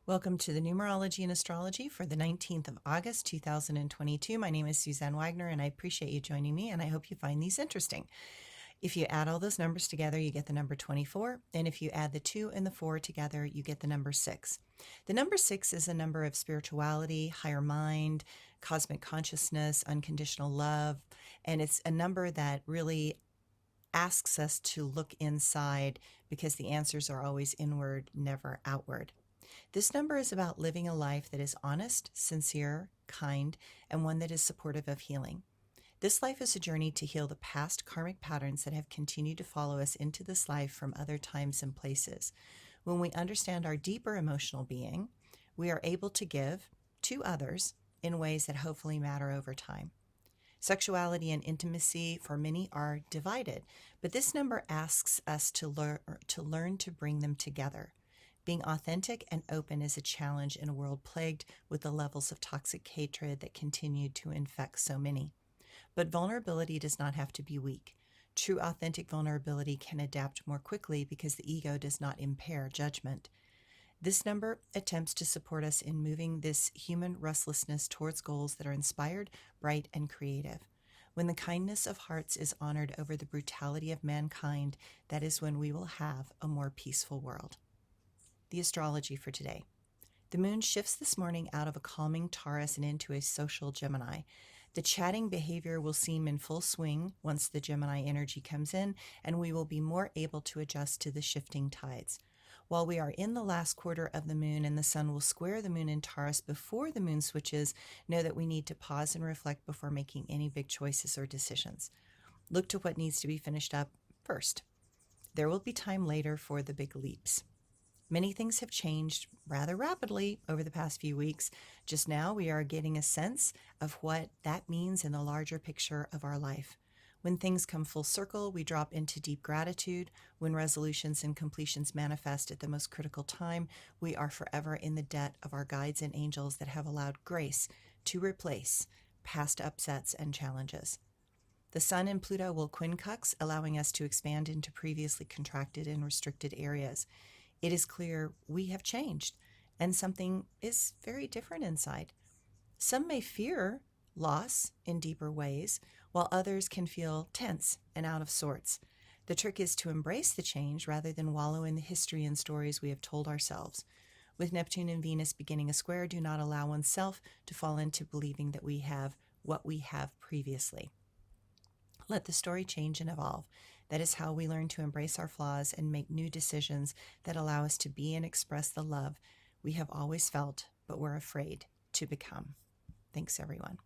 Welcome to the Numerology and Astrology for the 19th of August, 2022. My name is Suzanne Wagner, and I appreciate you joining me, and I hope you find these interesting. If you add all those numbers together, you get the number 24, and if you add the 2 and the 4 together, you get the number 6. The number 6 is a number of spirituality, higher mind, cosmic consciousness, unconditional love, and it's a number that really asks us to look inside because the answers are always inward, never outward. This number is about living a life that is honest, sincere, kind, and one that is supportive of healing. This life is a journey to heal the past karmic patterns that have continued to follow us into this life from other times and places. When we understand our deeper emotional being, we are able to give to others in ways that hopefully matter over time. Sexuality and intimacy for many are divided, but this number asks us to learn to bring them together. Being authentic and open is a challenge in a world plagued with the levels of toxic hatred that continue to infect so many. But vulnerability does not have to be weak. True authentic vulnerability can adapt more quickly because the ego does not impair judgment. This number attempts to support us in moving this human restlessness towards goals that are inspired, bright, and creative. When the kindness of hearts is honored over the brutality of mankind, that is when we will have a more peaceful world. The astrology for today. The moon shifts this morning out of a calming Taurus and into a social Gemini. The chatting behavior will seem in full swing once the Gemini energy comes in, and we will be more able to adjust to the shifting tides. While we are in the last quarter of the moon and the sun will square the moon in Taurus before the moon switches, know that we need to pause and reflect before making any big choices or decisions. Look to what needs to be finished up first. There will be time later for the big leaps. Many things have changed rather rapidly over the past few weeks. Just now, we are getting a sense of what that means in the larger picture of our life. When things come full circle, we drop into deep gratitude. When resolutions and completions manifest at the most critical time, we are forever in the debt of our guides and angels that have allowed grace to replace past upsets and challenges. The Sun and Pluto will quincux, allowing us to expand into previously contracted and restricted areas. It is clear we have changed, and something is very different inside. Some may fear loss in deeper ways, while others can feel tense and out of sorts. The trick is to embrace the change rather than wallow in the history and stories we have told ourselves. With Neptune and Venus beginning a square, do not allow oneself to fall into believing that we have what we have previously. Let the story change and evolve. That is how we learn to embrace our flaws and make new decisions that allow us to be and express the love we have always felt, but were afraid to become. Thanks, everyone.